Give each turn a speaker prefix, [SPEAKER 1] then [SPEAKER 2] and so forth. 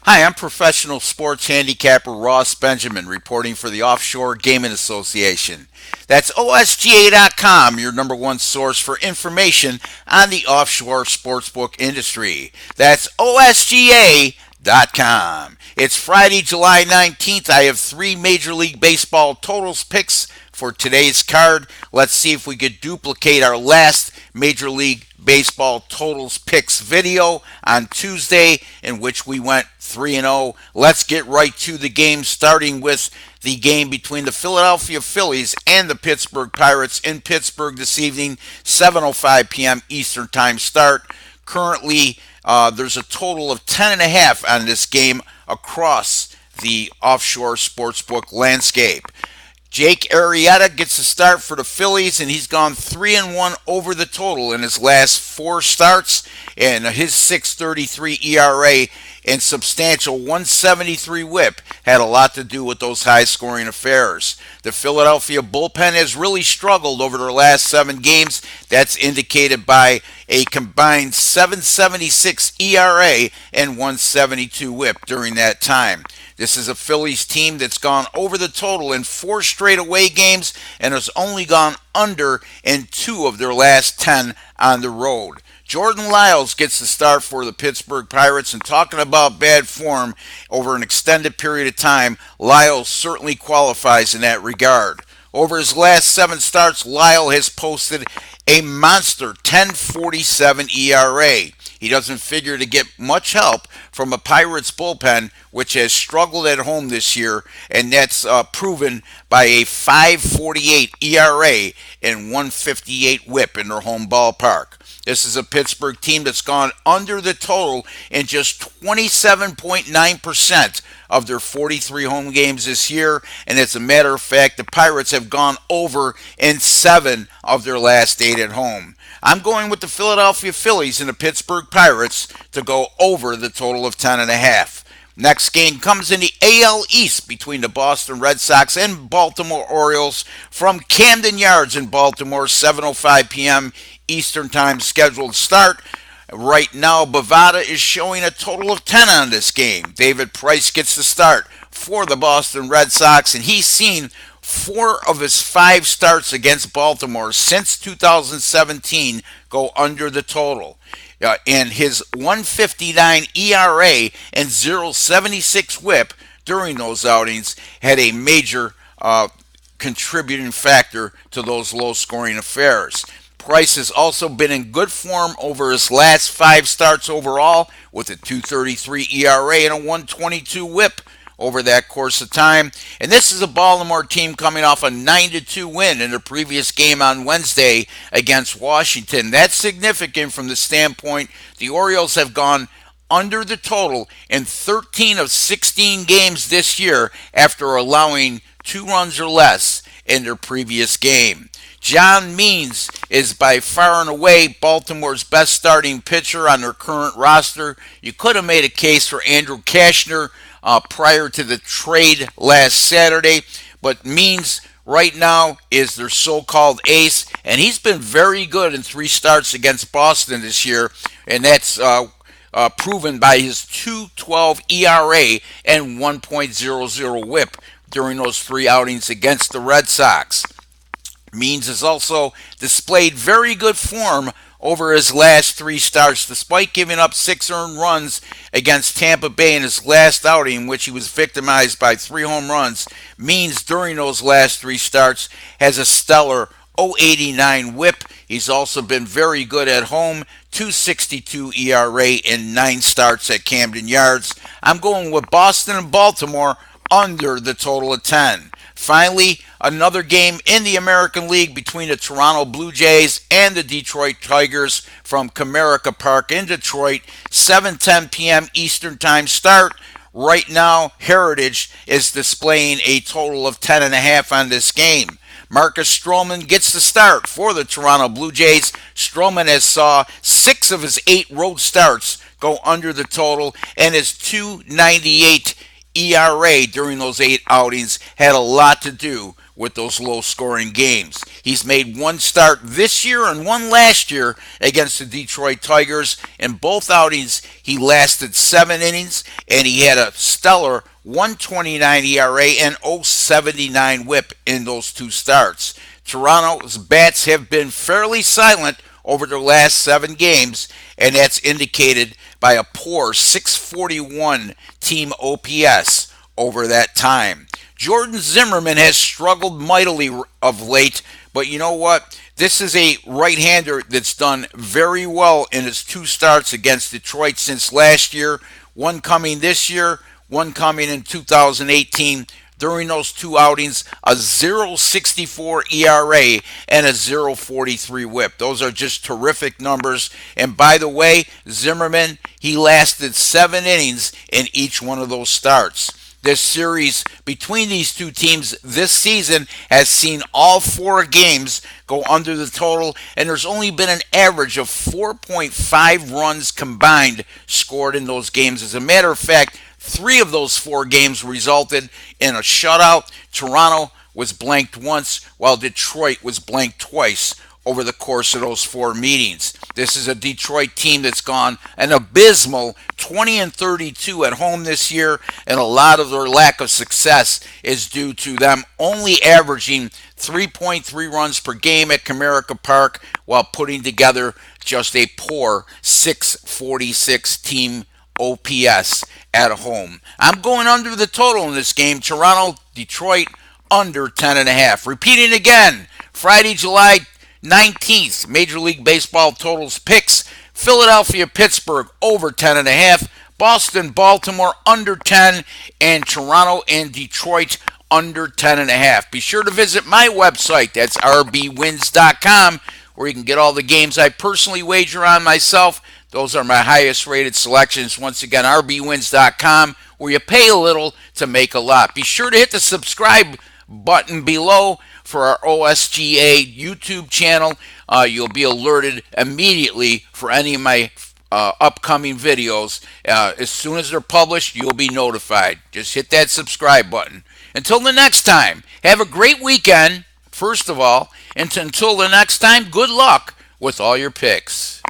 [SPEAKER 1] Hi, I'm professional sports handicapper Ross Benjamin reporting for the Offshore Gaming Association. That's OSGA.com, your number one source for information on the offshore sportsbook industry. That's OSGA.com. It's Friday, July 19th. I have three Major League Baseball totals picks for today's card. Let's see if we could duplicate our last Major League Baseball totals picks video on Tuesday, in which we went 3-0. Let's get right to the game, starting with the game between the Philadelphia Phillies and the Pittsburgh Pirates in Pittsburgh this evening, 7:05 p.m. Eastern Time start. Currently, there's a total of 10.5 on this game across the offshore sportsbook landscape. Jake Arrieta gets the start for the Phillies, and he's gone 3-1 over the total in his last four starts, and his 6.33 ERA and substantial 173 whip had a lot to do with those high-scoring affairs. The Philadelphia bullpen has really struggled over their last 7 games. That's indicated by a combined 7.76 ERA and 172 whip during that time. This is a Phillies team that's gone over the total in 4 straight away games and has only gone under in 2 of their last 10 on the road. Jordan Lyles gets the start for the Pittsburgh Pirates, and talking about bad form over an extended period of time, Lyles certainly qualifies in that regard. Over his last 7 starts, Lyle has posted a monster 10.47 ERA. He doesn't figure to get much help from a Pirates bullpen, which has struggled at home this year, and that's proven by a 5.48 ERA and 158 whip in their home ballpark. This is a Pittsburgh team that's gone under the total in just 27.9% of their 43 home games this year. And as a matter of fact, the Pirates have gone over in 7 of their last 8 at home. I'm going with the Philadelphia Phillies and the Pittsburgh Pirates to go over the total of 10.5. Next game comes in the AL East between the Boston Red Sox and Baltimore Orioles from Camden Yards in Baltimore, 7:05 p.m. Eastern Time scheduled start. Right now, Bovada is showing a total of 10 on this game. David Price gets the start for the Boston Red Sox, and he's seen 4 of his 5 starts against Baltimore since 2017 go under the total. And his 159 ERA and 0.76 whip during those outings had a major contributing factor to those low-scoring affairs. Price has also been in good form over his last 5 starts overall, with a 2.33 ERA and a 1.22 whip over that course of time. And this is a Baltimore team coming off a 9-2 win in their previous game on Wednesday against Washington. That's significant from the standpoint the Orioles have gone under the total in 13 of 16 games this year after allowing 2 runs or less in their previous game. John Means is by far and away Baltimore's best starting pitcher on their current roster. You could have made a case for Andrew Kashner prior to the trade last Saturday, but Means right now is their so-called ace, and he's been very good in 3 starts against Boston this year, and that's proven by his 2.12 ERA and 1.00 whip during those 3 outings against the Red Sox. Means has also displayed very good form over his last 3 starts, despite giving up 6 earned runs against Tampa Bay in his last outing, in which he was victimized by 3 home runs. Means during those last 3 starts has a stellar 0.89 whip. He's also been very good at home, 2.62 ERA in 9 starts at Camden Yards. I'm going with Boston and Baltimore under the total of 10. Finally, another game in the American League between the Toronto Blue Jays and the Detroit Tigers from Comerica Park in Detroit, 7:10 p.m. Eastern Time start. Right now, Heritage is displaying a total of 10.5 on this game. Marcus Stroman gets the start for the Toronto Blue Jays. Stroman has saw 6 of his 8 road starts go under the total, and his 2.98 ERA during those 8 outings had a lot to do with those low scoring games. He's made one start this year and one last year against the Detroit Tigers. In both outings, he lasted 7 innings and he had a stellar 129 ERA and 0.79 whip in those two starts. Toronto's bats have been fairly silent over their last 7 games, and that's indicated by a poor 641 team OPS over that time. Jordan Zimmerman has struggled mightily of late, but you know what? This is a right-hander that's done very well in his 2 starts against Detroit since last year, one coming this year, one coming in 2018. During those 2 outings, a 0.64 ERA and a 0.43 whip. Those are just terrific numbers. And by the way, Zimmerman, he lasted 7 innings in each one of those starts. This series between these two teams this season has seen all 4 games go under the total, and there's only been an average of 4.5 runs combined scored in those games. As a matter of fact, 3 of those 4 games resulted in a shutout. Toronto was blanked once, while Detroit was blanked twice over the course of those 4 meetings. This is a Detroit team that's gone an abysmal 20-32 at home this year, and a lot of their lack of success is due to them only averaging 3.3 runs per game at Comerica Park while putting together just a poor 646 team OPS at home. I'm going under the total in this game. Toronto, Detroit, under 10.5. Repeating again, Friday, July 19th, Major League Baseball totals picks. Philadelphia, Pittsburgh, over 10.5. Boston, Baltimore, under 10. And Toronto and Detroit, under 10.5. Be sure to visit my website. That's rbwins.com, where you can get all the games I personally wager on myself. Those are my highest rated selections. Once again, rbwins.com, where you pay a little to make a lot. Be sure to hit the subscribe button below for our OSGA YouTube channel. You'll be alerted immediately for any of my upcoming videos. As soon as they're published, you'll be notified. Just hit that subscribe button. Until the next time, have a great weekend, first of all. And until the next time, good luck with all your picks.